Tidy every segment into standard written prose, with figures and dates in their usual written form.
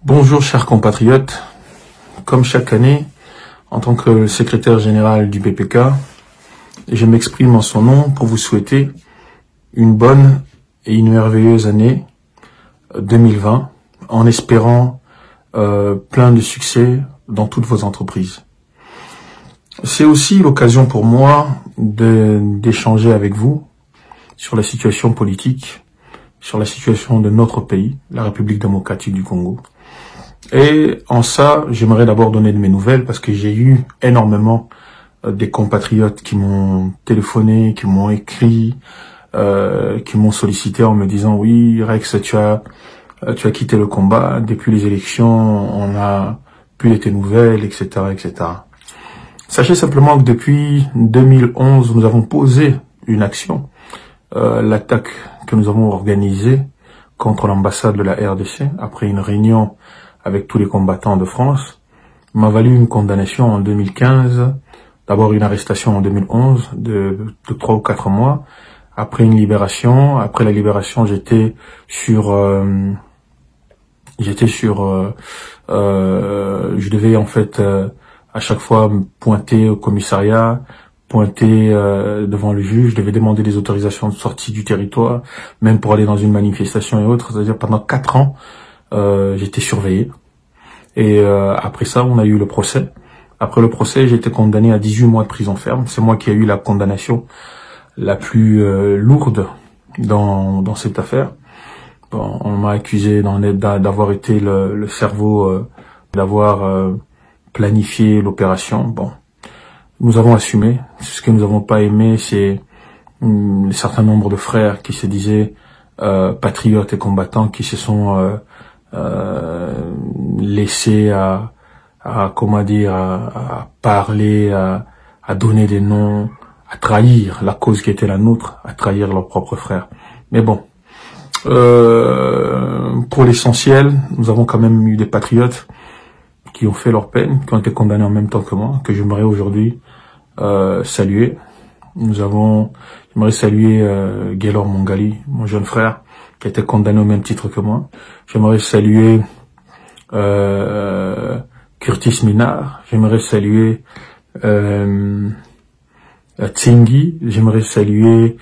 Bonjour chers compatriotes, comme chaque année, en tant que secrétaire général du BPK, je m'exprime en son nom pour vous souhaiter une bonne et une merveilleuse année 2020, en espérant plein de succès dans toutes vos entreprises. C'est aussi l'occasion pour moi d'échanger avec vous sur la situation politique, sur la situation de notre pays, la République démocratique du Congo. Et en ça, j'aimerais d'abord donner de mes nouvelles parce que j'ai eu énormément des compatriotes qui m'ont téléphoné, qui m'ont écrit, qui m'ont sollicité en me disant oui, Rex, tu as quitté le combat depuis les élections, on n'a plus de tes nouvelles, etc., etc. Sachez simplement que depuis 2011, nous avons posé une action, l'attaque que nous avons organisée contre l'ambassade de la RDC après une réunion avec tous les combattants de France, m'a valu une condamnation en 2015, d'abord une arrestation en 2011 de 3 ou 4 mois, après une libération. Après la libération, je devais en fait à chaque fois me pointer au commissariat, pointer devant le juge, je devais demander des autorisations de sortie du territoire, même pour aller dans une manifestation et autres. C'est-à-dire pendant 4 ans, j'étais surveillé. Et après ça, on a eu le procès. Après le procès, j'ai été condamné à 18 mois de prison ferme. C'est moi qui ai eu la condamnation la plus lourde dans cette affaire. Bon, on m'a accusé d'avoir été le cerveau, d'avoir planifié l'opération. Bon, nous avons assumé. Ce que nous n'avons pas aimé, c'est un certain nombre de frères qui se disaient patriotes et combattants, qui se sont laissés à parler, à donner des noms, à trahir la cause qui était la nôtre, à trahir leurs propres frères. Mais bon, pour l'essentiel, nous avons quand même eu des patriotes qui ont fait leur peine, qui ont été condamnés en même temps que moi, que j'aimerais aujourd'hui saluer. J'aimerais saluer Gaylor Mongali, mon jeune frère, qui a été condamné au même titre que moi. J'aimerais saluer Curtis Minard. J'aimerais saluer Tsingi. J'aimerais saluer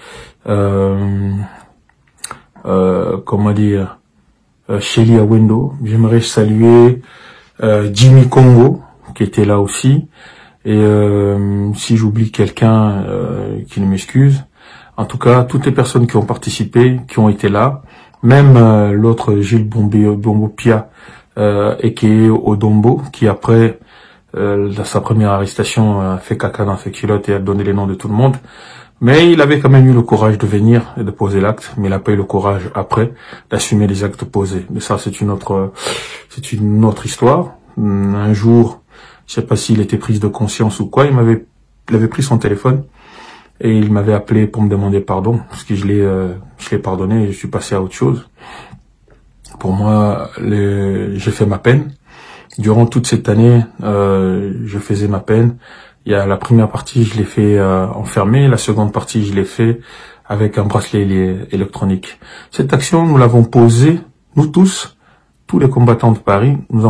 Shelly Awendo. J'aimerais saluer Jimmy Congo, qui était là aussi. Et si j'oublie quelqu'un, qui ne m'excuse. En tout cas, toutes les personnes qui ont participé, qui ont été là, même l'autre Gilles Bombopia, et qui est au Dombo, qui après sa première arrestation a fait caca dans ses culottes et a donné les noms de tout le monde. Mais il avait quand même eu le courage de venir et de poser l'acte, mais il n'a pas eu le courage après d'assumer les actes posés. Mais ça, c'est une autre histoire. Un jour, je sais pas s'il était pris de conscience ou quoi, il avait pris son téléphone et il m'avait appelé pour me demander pardon, parce que je l'ai pardonné et je suis passé à autre chose. Pour moi, j'ai fait ma peine. Durant toute cette année, je faisais ma peine. Il y a la première partie, je l'ai fait enfermé. La seconde partie, je l'ai fait avec un bracelet électronique. Cette action, nous l'avons posée, nous tous les combattants de Paris. Nous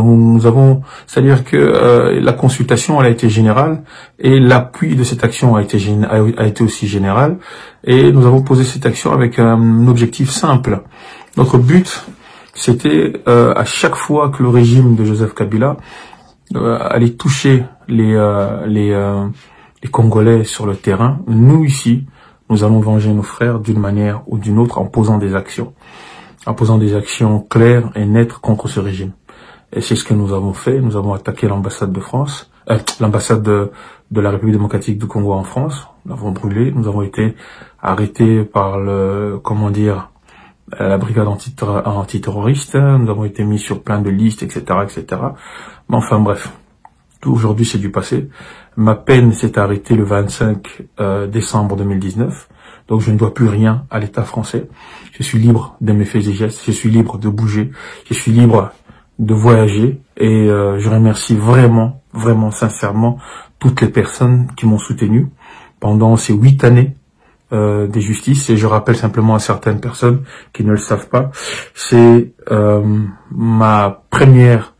avons, c'est-à-dire que la consultation, elle a été générale et l'appui de cette action a été aussi général. Et nous avons posé cette action avec un objectif simple. Notre but, c'était à chaque fois que le régime de Joseph Kabila allait toucher les Congolais sur le terrain, nous ici, nous allons venger nos frères d'une manière ou d'une autre en posant des actions claires et nettes contre ce régime. Et c'est ce que nous avons fait. Nous avons attaqué l'ambassade de France, l'ambassade de la République démocratique du Congo en France. Nous l'avons brûlé. Nous avons été arrêtés par la brigade antiterroriste. Nous avons été mis sur plein de listes, etc., etc. Mais enfin bref, tout aujourd'hui c'est du passé. Ma peine s'est arrêtée le 25 décembre 2019. Donc je ne dois plus rien à l'État français. Je suis libre de mes faits et gestes. Je suis libre de bouger. Je suis libre de voyager. Et je remercie vraiment, vraiment sincèrement toutes les personnes qui m'ont soutenu pendant ces 8 années des justices. Et je rappelle simplement à certaines personnes qui ne le savent pas, c'est ma première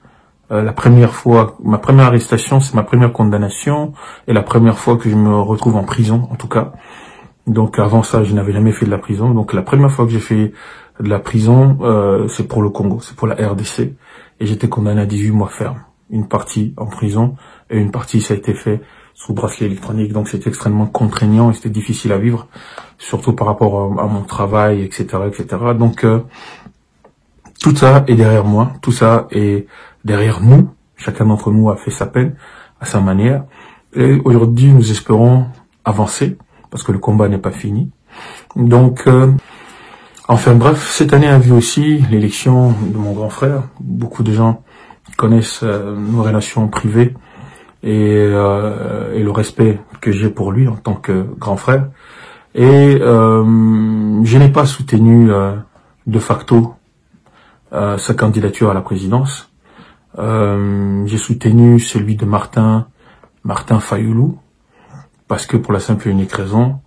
arrestation, c'est ma première condamnation et la première fois que je me retrouve en prison, en tout cas. Donc avant ça, je n'avais jamais fait de la prison. Donc la première fois que j'ai fait de la prison, c'est pour le Congo, c'est pour la RDC. Et j'étais condamné à 18 mois ferme. Une partie en prison et une partie, ça a été fait sous bracelet électronique. Donc c'était extrêmement contraignant et c'était difficile à vivre, surtout par rapport à mon travail, etc., etc. Donc tout ça est derrière moi, tout ça est derrière nous. Chacun d'entre nous a fait sa peine à sa manière. Et aujourd'hui, nous espérons avancer parce que le combat n'est pas fini. Donc, enfin bref, cette année a vu aussi l'élection de mon grand frère. Beaucoup de gens connaissent nos relations privées et le respect que j'ai pour lui en tant que grand frère. Et je n'ai pas soutenu de facto sa candidature à la présidence. J'ai soutenu celui de Martin Fayulu, parce que pour la simple et unique raison,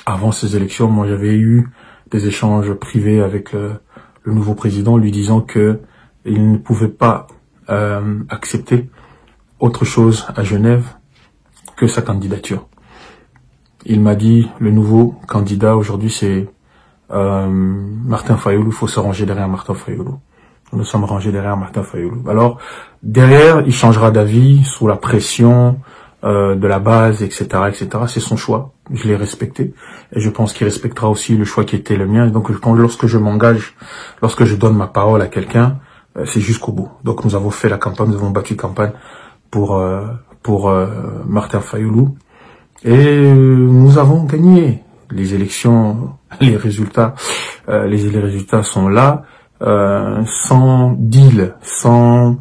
avant ces élections, moi j'avais eu des échanges privés avec le nouveau président, lui disant que il ne pouvait pas accepter autre chose à Genève que sa candidature. Il m'a dit, le nouveau candidat aujourd'hui c'est Martin Fayulu, il faut se ranger derrière Martin Fayulu. Nous sommes rangés derrière Martin Fayulu. Alors, derrière, il changera d'avis sous la pression de la base, etc., etc. C'est son choix. Je l'ai respecté. Et je pense qu'il respectera aussi le choix qui était le mien. Et donc, lorsque je m'engage, lorsque je donne ma parole à quelqu'un, c'est jusqu'au bout. Donc, nous avons fait la campagne, nous avons battu campagne pour Martin Fayulu. Et nous avons gagné les élections. Les résultats sont là. Sans deal, sans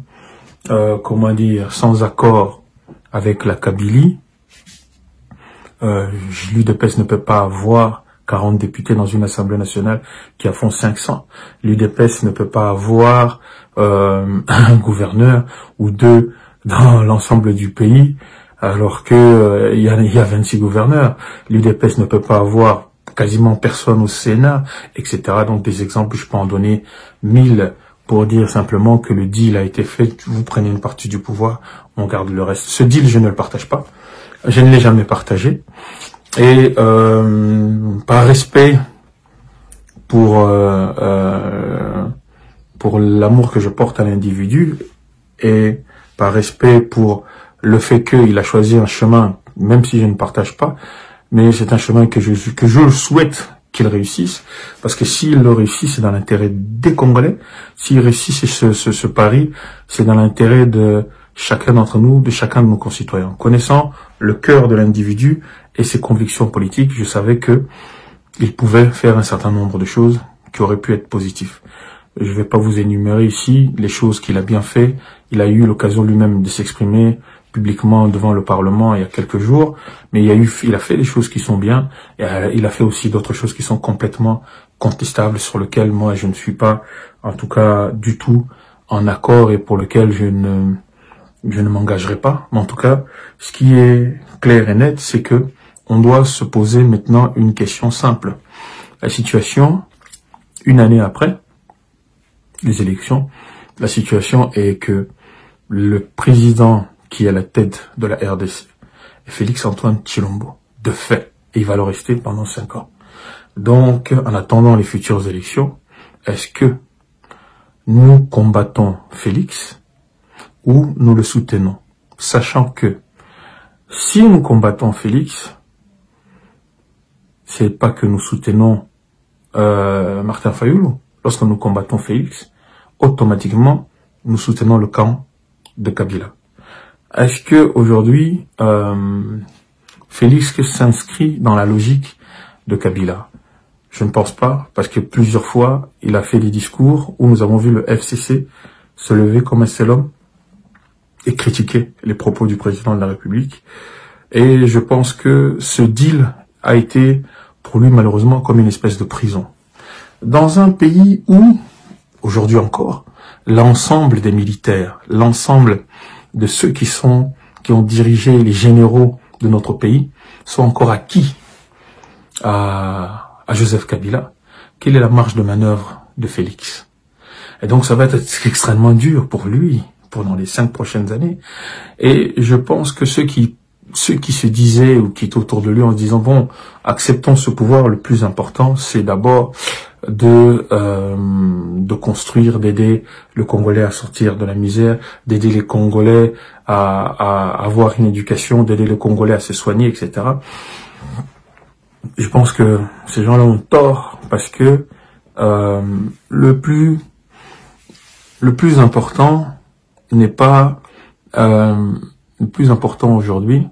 accord avec la Kabylie, l'UDPS ne peut pas avoir 40 députés dans une assemblée nationale qui en font 500. L'UDPS ne peut pas avoir un gouverneur ou deux dans l'ensemble du pays, alors que il y a 26 gouverneurs. L'UDPS ne peut pas avoir quasiment personne au Sénat, etc. Donc des exemples, je peux en donner 1000 pour dire simplement que le deal a été fait. Vous prenez une partie du pouvoir, on garde le reste. Ce deal, je ne le partage pas. Je ne l'ai jamais partagé. Et par respect pour l'amour que je porte à l'individu et par respect pour le fait qu'il a choisi un chemin, même si je ne partage pas, mais c'est un chemin que je souhaite qu'il réussisse, parce que s'il le réussit, c'est dans l'intérêt des Congolais. S'il réussit ce pari, c'est dans l'intérêt de chacun d'entre nous, de chacun de nos concitoyens. Connaissant le cœur de l'individu et ses convictions politiques, je savais que il pouvait faire un certain nombre de choses qui auraient pu être positives. Je ne vais pas vous énumérer ici les choses qu'il a bien fait. Il a eu l'occasion lui-même de s'exprimer publiquement devant le Parlement il y a quelques jours, mais il a fait des choses qui sont bien, et il a fait aussi d'autres choses qui sont complètement contestables, sur lesquelles moi je ne suis pas, en tout cas du tout, en accord et pour lesquelles je ne m'engagerai pas. Mais en tout cas, ce qui est clair et net, c'est que on doit se poser maintenant une question simple. La situation, une année après les élections, la situation est que le président qui est à la tête de la RDC est Félix-Antoine Tshilombo, de fait, et il va le rester pendant 5 ans. Donc, en attendant les futures élections, est-ce que nous combattons Félix ou nous le soutenons, sachant que si nous combattons Félix, c'est pas que nous soutenons Martin Fayulu. Lorsque nous combattons Félix, automatiquement, nous soutenons le camp de Kabila. Est-ce que aujourd'hui Félix s'inscrit dans la logique de Kabila? Je ne pense pas, parce que plusieurs fois, il a fait des discours où nous avons vu le FCC se lever comme un seul homme et critiquer les propos du président de la République. Et je pense que ce deal a été pour lui malheureusement comme une espèce de prison. Dans un pays où, aujourd'hui encore, l'ensemble des militaires, l'ensemble de ceux qui ont dirigé les généraux de notre pays sont encore acquis à Joseph Kabila, quelle est la marge de manœuvre de Félix. Et donc ça va être extrêmement dur pour lui pendant les 5 prochaines années. Et je pense que ceux qui se disaient ou qui étaient autour de lui en se disant bon, acceptons ce pouvoir, le plus important c'est d'abord de construire, d'aider le Congolais à sortir de la misère, d'aider les Congolais à avoir une éducation, d'aider les Congolais à se soigner, etc. Je pense que ces gens-là ont tort parce que le plus important n'est pas le plus important aujourd'hui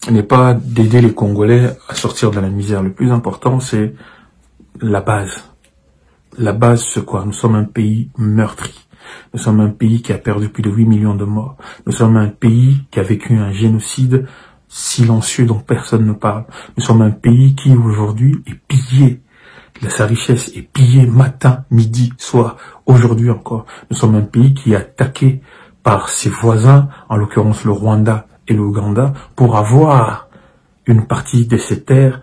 n'est pas d'aider les Congolais à sortir de la misère. Le plus important, c'est la base. La base, c'est quoi? Nous sommes un pays meurtri. Nous sommes un pays qui a perdu plus de 8 millions de morts. Nous sommes un pays qui a vécu un génocide silencieux dont personne ne parle. Nous sommes un pays qui, aujourd'hui, est pillé. Sa richesse est pillée matin, midi, soir, aujourd'hui encore. Nous sommes un pays qui est attaqué par ses voisins, en l'occurrence le Rwanda et l'Ouganda, pour avoir une partie de ces terres,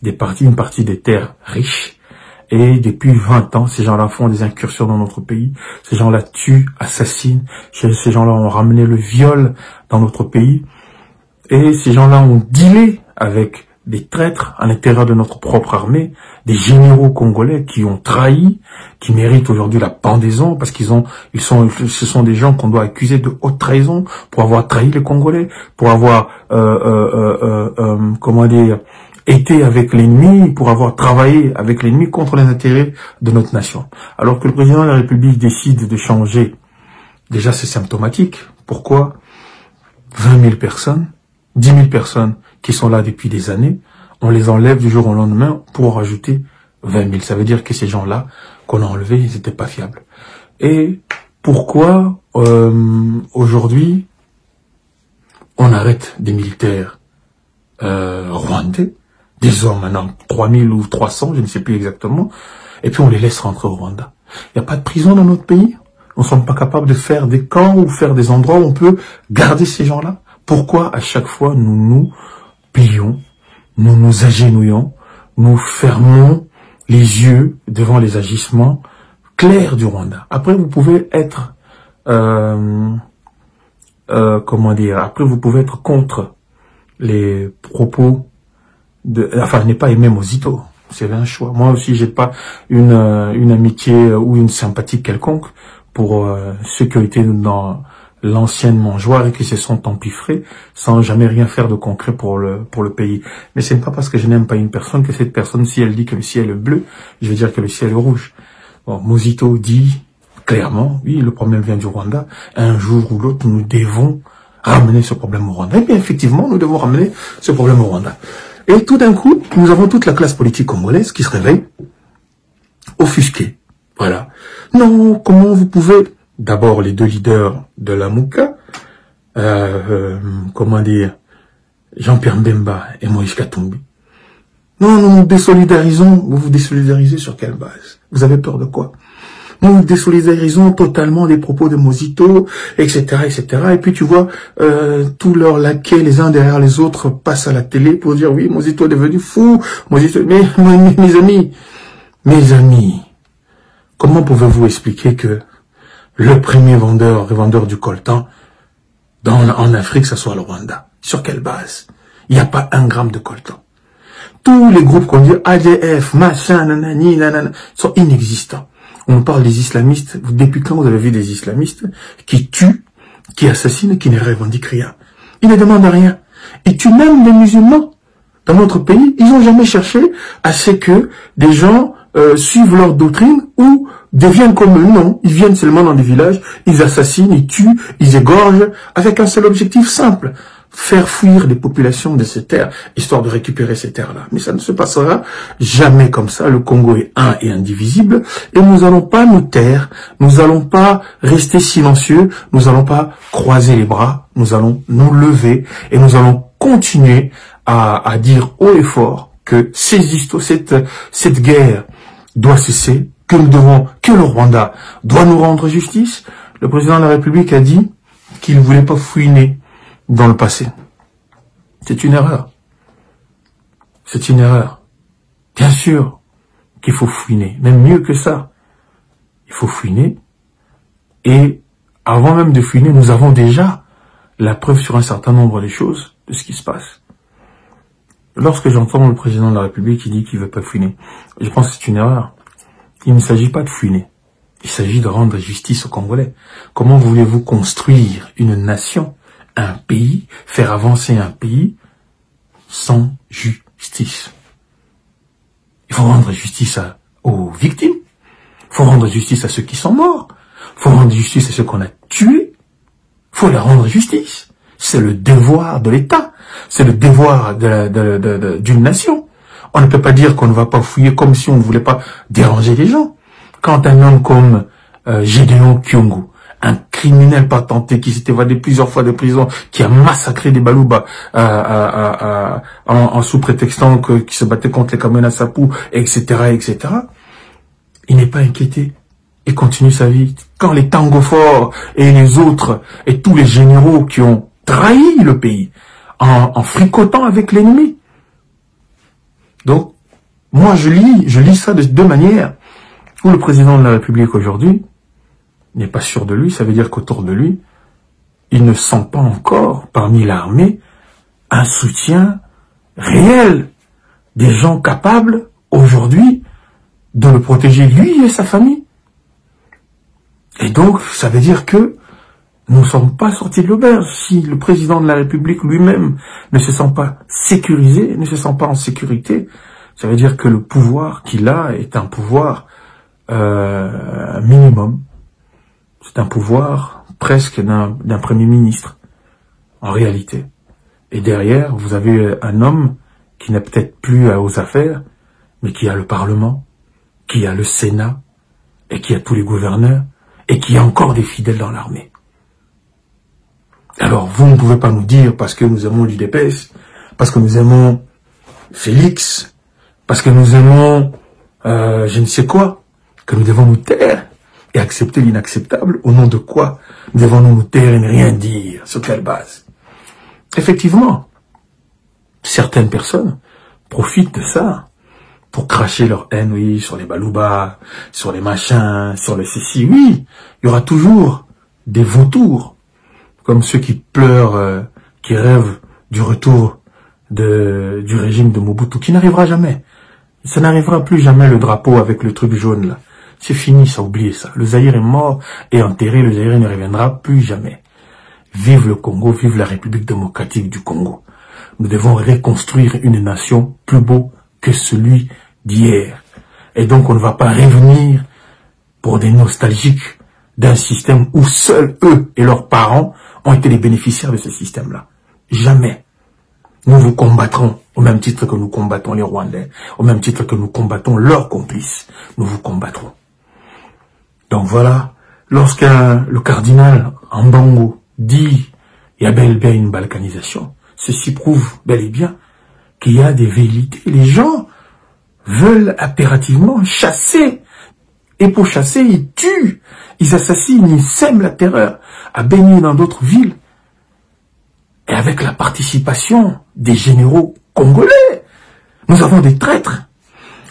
une partie des terres riches. Et depuis 20 ans, ces gens-là font des incursions dans notre pays. Ces gens-là tuent, assassinent. Ces gens-là ont ramené le viol dans notre pays. Et ces gens-là ont dealé avec des traîtres à l'intérieur de notre propre armée, des généraux congolais qui ont trahi, qui méritent aujourd'hui la pendaison parce ce sont des gens qu'on doit accuser de haute trahison pour avoir trahi les Congolais, pour avoir, été avec l'ennemi, pour avoir travaillé avec l'ennemi contre les intérêts de notre nation. Alors que le président de la République décide de changer, déjà c'est symptomatique. Pourquoi 20 000 personnes, 10 000 personnes qui sont là depuis des années, on les enlève du jour au lendemain pour en rajouter 20 000. Ça veut dire que ces gens-là qu'on a enlevés, ils n'étaient pas fiables. Et pourquoi aujourd'hui on arrête des militaires rwandais, des hommes maintenant 3000 ou 300, je ne sais plus exactement, et puis on les laisse rentrer au Rwanda. Il n'y a pas de prison dans notre pays. On ne sommes pas capables de faire des camps ou faire des endroits où on peut garder ces gens-là. Pourquoi à chaque fois nous nous plions, nous nous agenouillons, nous fermons les yeux devant les agissements clairs du Rwanda? Après, vous pouvez être, après vous pouvez être contre les propos n'est pas aimer Mozito. C'est un choix. Moi aussi, j'ai pas une amitié ou une sympathie quelconque pour ceux qui ont été dans l'ancienne mangeoire et qui se sont empiffrés sans jamais rien faire de concret pour le pays. Mais ce n'est pas parce que je n'aime pas une personne que cette personne, si elle dit que le ciel est bleu, je veux dire que le ciel est rouge. Bon, Mozito dit clairement, oui, le problème vient du Rwanda. Un jour ou l'autre, nous devons ramener ce problème au Rwanda. Et bien, effectivement, nous devons ramener ce problème au Rwanda. Et tout d'un coup, nous avons toute la classe politique congolaise qui se réveille, offusquée. Voilà. Non, comment vous pouvez... D'abord, les deux leaders de la Mouka, Jean-Pierre Mbemba et Moïse Katumbi. Non, nous nous désolidarisons. Vous vous désolidarisez sur quelle base? Vous avez peur de quoi? Nous nous désolidarisons totalement des propos de Mozito, etc., etc. Et puis tu vois, tous leurs laquais, les uns derrière les autres, passent à la télé pour dire oui, Mozito est devenu fou. Mozito... Mais mes amis, comment pouvez-vous expliquer que le premier revendeur du coltan en Afrique, ça soit le Rwanda? Sur quelle base? Il n'y a pas 1 gramme de coltan. Tous les groupes qu'on dit ADF, machin, nanani, nanana, sont inexistants. On parle des islamistes. Depuis quand vous avez vu des islamistes qui tuent, qui assassinent, qui ne revendiquent rien? Ils ne demandent rien. Et tuent même les musulmans. Dans notre pays, ils n'ont jamais cherché à ce que des gens suivent leur doctrine ou deviennent comme eux. Non, ils viennent seulement dans des villages, ils assassinent, ils tuent, ils égorgent, avec un seul objectif simple: faire fuir les populations de ces terres, histoire de récupérer ces terres-là. Mais ça ne se passera jamais comme ça. Le Congo est un et indivisible, et nous n'allons pas nous taire, nous n'allons pas rester silencieux, nous n'allons pas croiser les bras, nous allons nous lever, et nous allons continuer à dire haut et fort que cette guerre doit cesser, que le Rwanda doit nous rendre justice. Le président de la République a dit qu'il ne voulait pas fouiner dans le passé. C'est une erreur. C'est une erreur. Bien sûr qu'il faut fouiner, même mieux que ça. Il faut fouiner. Et avant même de fouiner, nous avons déjà la preuve sur un certain nombre de choses de ce qui se passe. Lorsque j'entends le président de la République qui dit qu'il ne veut pas fouiner, je pense que c'est une erreur. Il ne s'agit pas de fouiner. Il s'agit de rendre justice aux Congolais. Comment voulez-vous construire une nation, un pays, faire avancer un pays sans justice? Il faut rendre justice aux victimes. Il faut rendre justice à ceux qui sont morts. Il faut rendre justice à ceux qu'on a tués. Il faut leur rendre justice. C'est le devoir de l'État. C'est le devoir d'une nation. On ne peut pas dire qu'on ne va pas fouiller comme si on ne voulait pas déranger les gens. Quand un homme comme Gédéon Kyungu, un criminel patenté qui s'est évadé plusieurs fois de prison, qui a massacré des Balouba en sous prétextant qu'il se battait contre les Kamena Sapou, etc., etc., il n'est pas inquiété. Il continue sa vie. Quand les Tango Forts et les autres, et tous les généraux qui ont trahi le pays, en fricotant avec l'ennemi. Donc, moi je lis ça de deux manières. Où le président de la République aujourd'hui n'est pas sûr de lui, ça veut dire qu'autour de lui, il ne sent pas encore, parmi l'armée, un soutien réel des gens capables, aujourd'hui, de le protéger lui et sa famille. Et donc, ça veut dire que nous ne sommes pas sortis de l'auberge. Si le président de la République lui-même ne se sent pas sécurisé, ne se sent pas en sécurité, ça veut dire que le pouvoir qu'il a est un pouvoir minimum. C'est un pouvoir presque d'un premier ministre, en réalité. Et derrière, vous avez un homme qui n'est peut-être plus aux affaires, mais qui a le Parlement, qui a le Sénat, et qui a tous les gouverneurs, et qui a encore des fidèles dans l'armée. Alors, vous ne pouvez pas nous dire, parce que nous aimons l'UDPS, parce que nous aimons Félix, parce que nous aimons je ne sais quoi, que nous devons nous taire et accepter l'inacceptable. Au nom de quoi devons-nous nous taire et ne rien dire? Sur quelle base? Effectivement, certaines personnes profitent de ça pour cracher leur haine, oui, sur les Balouba, sur les machins, sur les ceci. Oui, il y aura toujours des vautours, comme ceux qui pleurent, qui rêvent du retour du régime de Mobutu, qui n'arrivera jamais. Ça n'arrivera plus jamais, le drapeau avec le truc jaune là. C'est fini, ça, oubliez ça. Le Zaïre est mort et enterré, le Zaïre ne reviendra plus jamais. Vive le Congo, vive la République démocratique du Congo. Nous devons reconstruire une nation plus beau que celui d'hier. Et donc on ne va pas revenir pour des nostalgiques d'un système où seuls eux et leurs parents ont été les bénéficiaires de ce système-là. Jamais. Nous vous combattrons au même titre que nous combattons les Rwandais, au même titre que nous combattons leurs complices. Nous vous combattrons. Donc voilà, lorsque le cardinal Ambango dit il y a bel et bien une balkanisation, ceci prouve bel et bien qu'il y a des velléités. Les gens veulent impérativement chasser. Et pour chasser, ils tuent, ils assassinent, ils sèment la terreur à baigner dans d'autres villes. Et avec la participation des généraux congolais, nous avons des traîtres.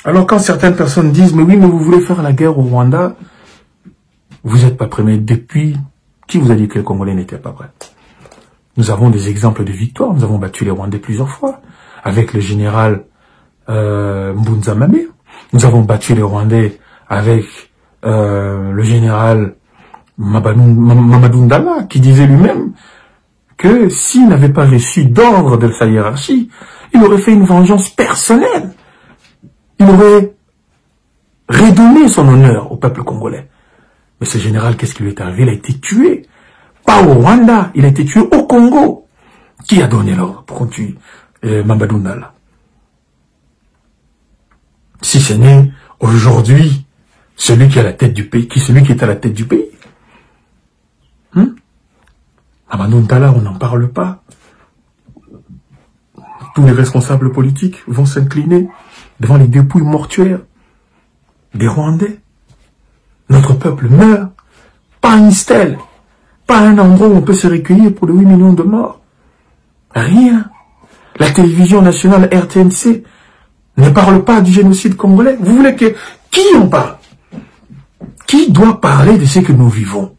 Alors quand certaines personnes disent, mais oui, mais vous voulez faire la guerre au Rwanda, vous n'êtes pas prêts. Mais depuis, qui vous a dit que les Congolais n'étaient pas prêts? Nous avons des exemples de victoire. Nous avons battu les Rwandais plusieurs fois, avec le général Mbunza Mame. Nous avons battu les Rwandais avec le général Mamadou Ndala, qui disait lui-même que s'il n'avait pas reçu d'ordre de sa hiérarchie, il aurait fait une vengeance personnelle. Il aurait redonné son honneur au peuple congolais. Mais ce général, qu'est-ce qui lui est arrivé? Il a été tué. Pas au Rwanda, il a été tué au Congo. Qui a donné l'ordre pour qu'on tue Mamadou Ndala? Si ce n'est aujourd'hui celui qui est à la tête du pays, celui qui est à la tête du pays. Mamadou Ndala, on n'en parle pas. Tous les responsables politiques vont s'incliner devant les dépouilles mortuaires des Rwandais. Notre peuple meurt. Pas une stèle. Pas un endroit où on peut se recueillir pour les 8 millions de morts. Rien. La télévision nationale RTNC ne parle pas du génocide congolais. Vous voulez que... Qui en parle? Qui doit parler de ce que nous vivons?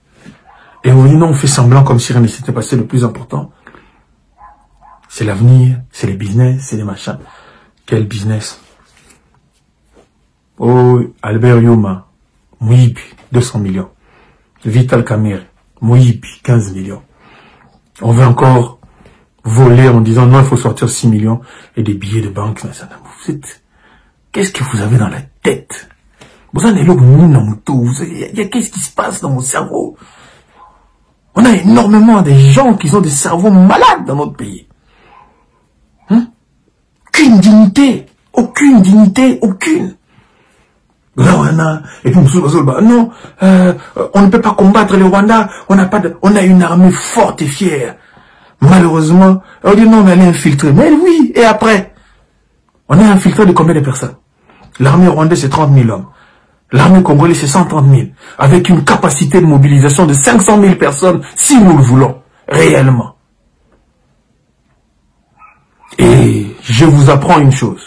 Et oui, non, on fait semblant comme si rien ne s'était passé. Le plus important, c'est l'avenir, c'est les business, c'est les machins. Quel business? Oh, Albert Yuma, Mouibi, 200 millions. Vital Kamerhe, Mouibi, 15 millions. On veut encore voler en disant non, il faut sortir 6 millions et des billets de banque. Qu'est-ce que vous avez dans la tête? Vous en êtes là, qu'est-ce qui se passe dans mon cerveau? On a énormément de gens qui ont des cerveaux malades dans notre pays. Aucune dignité, aucune dignité, aucune. Là, on a, et puis, non, on ne peut pas combattre le Rwanda, on a une armée forte et fière. Malheureusement, on dit non, mais elle est infiltrée. Mais oui, et après? On est infiltré de combien de personnes? L'armée rwandaise, c'est 30 000 hommes. L'armée congolaise, c'est 130 000. Avec une capacité de mobilisation de 500 000 personnes, si nous le voulons, réellement. Et je vous apprends une chose.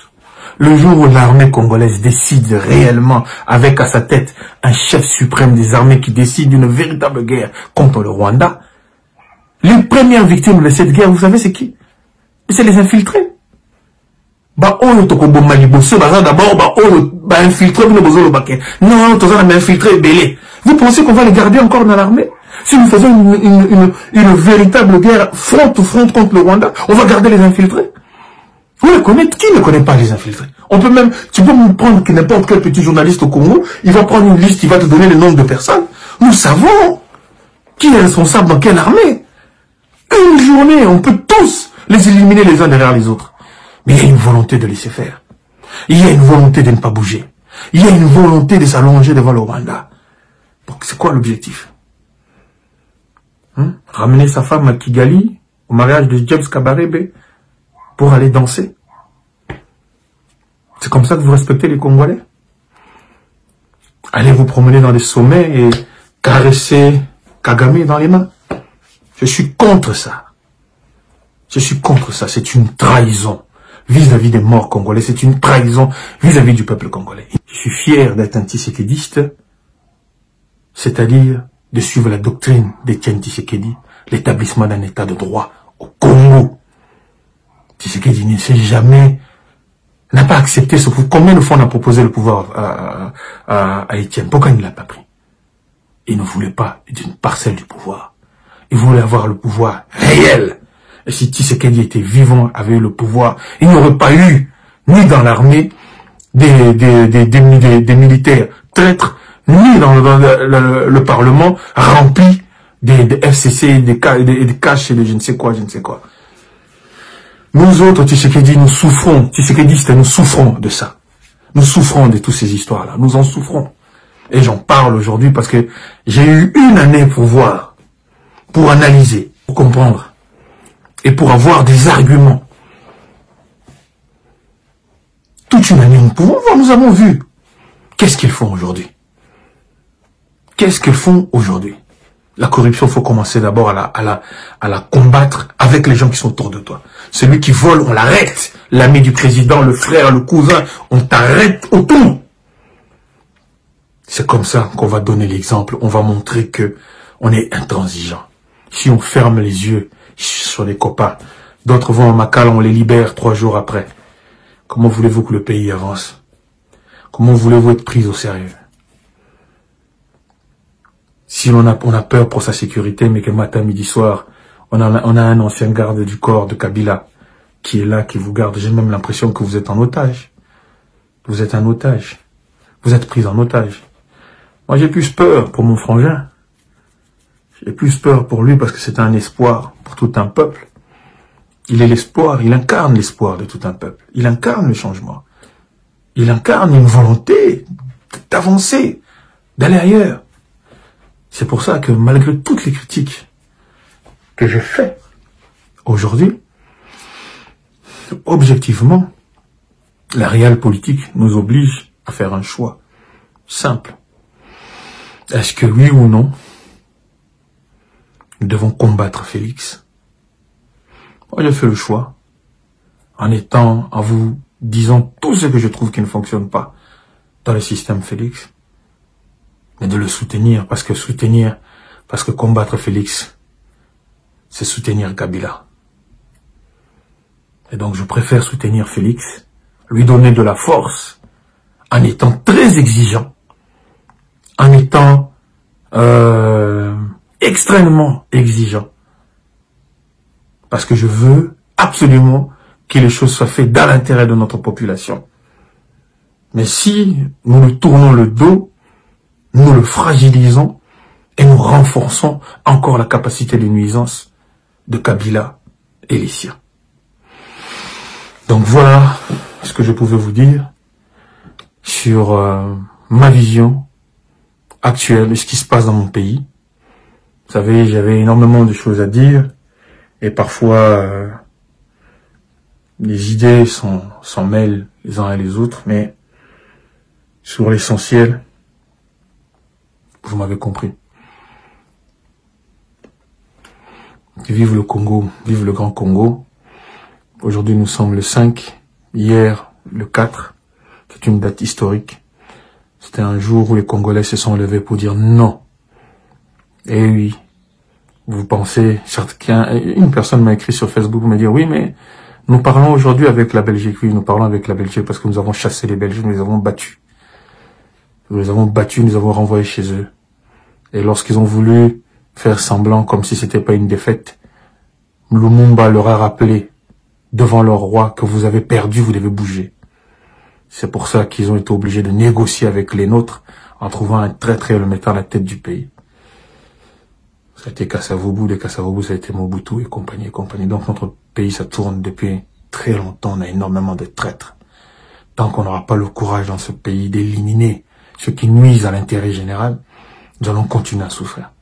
Le jour où l'armée congolaise décide réellement, avec à sa tête un chef suprême des armées qui décide d'une véritable guerre contre le Rwanda, les premières victimes de cette guerre, vous savez c'est qui? C'est les infiltrés. D'abord, infiltré, non, infiltré, belé. Vous pensez qu'on va les garder encore dans l'armée? Si nous faisons une véritable guerre front to front contre le Rwanda, on va garder les infiltrés. Vous les connaissez? Qui ne connaît pas les infiltrés? On peut même, tu peux me prendre n'importe quel petit journaliste au Congo, il va prendre une liste, il va te donner le nombre de personnes. Nous savons qui est responsable dans quelle armée. Une journée, on peut tous les éliminer les uns derrière les autres. Mais il y a une volonté de laisser faire. Il y a une volonté de ne pas bouger. Il y a une volonté de s'allonger devant le Rwanda. Donc c'est quoi l'objectif? Ramener sa femme à Kigali, au mariage de James Kabarebe, pour aller danser. C'est comme ça que vous respectez les Congolais? Allez vous promener dans des sommets et caresser Kagame dans les mains. Je suis contre ça. Je suis contre ça. C'est une trahison vis-à-vis des morts congolais. C'est une trahison vis-à-vis du peuple congolais. Je suis fier d'être un Tshisekédiste, c'est-à-dire de suivre la doctrine d'Étienne Tshisekedi, l'établissement d'un état de droit au Congo. Tshisekedi ne s'est jamais, n'a pas accepté ce pouvoir. Combien de fois on a proposé le pouvoir à Étienne? Pourquoi il ne l'a pas pris? Il ne voulait pas d'une parcelle du pouvoir. Il voulait avoir le pouvoir réel. Et si Tshisekedi était vivant, avait eu le pouvoir, il n'aurait pas eu, ni dans l'armée, des militaires traîtres, ni dans le Parlement rempli des FCC, des caches et de je ne sais quoi, je ne sais quoi. Nous autres, Tshisekedi, nous souffrons, Tshisekedistes, nous souffrons de ça. Nous souffrons de toutes ces histoires-là. Nous en souffrons. Et j'en parle aujourd'hui parce que j'ai eu une année pour voir, pour analyser, pour comprendre et pour avoir des arguments. Toute une année, nous pouvons voir, nous avons vu. Qu'est-ce qu'ils font aujourd'hui? Qu'est-ce qu'ils font aujourd'hui? La corruption, il faut commencer d'abord à la combattre avec les gens qui sont autour de toi. Celui qui vole, on l'arrête. L'ami du président, le frère, le cousin, on t'arrête autour. C'est comme ça qu'on va donner l'exemple. On va montrer que on est intransigeant. Si on ferme les yeux sur les copains, d'autres vont en Makala, on les libère 3 jours après. Comment voulez-vous que le pays avance? Comment voulez-vous être pris au sérieux? Si on a peur pour sa sécurité, mais que matin, midi, soir, on a un ancien garde du corps de Kabila qui est là, qui vous garde. J'ai même l'impression que vous êtes en otage. Vous êtes un otage. Vous êtes pris en otage. Moi, j'ai plus peur pour mon frangin. J'ai plus peur pour lui parce que c'est un espoir pour tout un peuple. Il est l'espoir, il incarne l'espoir de tout un peuple. Il incarne le changement. Il incarne une volonté d'avancer, d'aller ailleurs. C'est pour ça que malgré toutes les critiques que je fais aujourd'hui, objectivement, la réelle politique nous oblige à faire un choix simple. Est-ce que oui ou non, nous devons combattre Félix? Moi, j'ai fait le choix, en vous disant tout ce que je trouve qui ne fonctionne pas dans le système Félix, mais de le soutenir, parce que combattre Félix, c'est soutenir Kabila. Et donc je préfère soutenir Félix, lui donner de la force, en étant très exigeant, en étant extrêmement exigeant. Parce que je veux absolument que les choses soient faites dans l'intérêt de notre population. Mais si nous lui tournons le dos, nous le fragilisons et nous renforçons encore la capacité de nuisance de Kabila et les siens. Donc voilà ce que je pouvais vous dire sur ma vision actuelle de ce qui se passe dans mon pays. Vous savez, j'avais énormément de choses à dire et parfois les idées s'en mêlent les uns et les autres, mais sur l'essentiel, vous m'avez compris. Vive le Congo, vive le Grand Congo. Aujourd'hui, nous sommes le 5, hier, le 4. C'est une date historique. C'était un jour où les Congolais se sont levés pour dire non. Et oui, vous pensez, une personne m'a écrit sur Facebook pour me dire, oui, mais nous parlons aujourd'hui avec la Belgique. Oui, nous parlons avec la Belgique parce que nous avons chassé les Belges, nous les avons battus. Nous les avons battus, nous les avons renvoyés chez eux. Et lorsqu'ils ont voulu faire semblant comme si c'était pas une défaite, Lumumba leur a rappelé devant leur roi que vous avez perdu, vous devez bouger. C'est pour ça qu'ils ont été obligés de négocier avec les nôtres en trouvant un traître et le mettant à la tête du pays. Ça a été Kasavubu, de Kasavubu, ça a été Mobutu et compagnie et compagnie. Donc notre pays, ça tourne depuis très longtemps, on a énormément de traîtres. Tant qu'on n'aura pas le courage dans ce pays d'éliminer ceux qui nuisent à l'intérêt général, nous allons continuer à souffrir.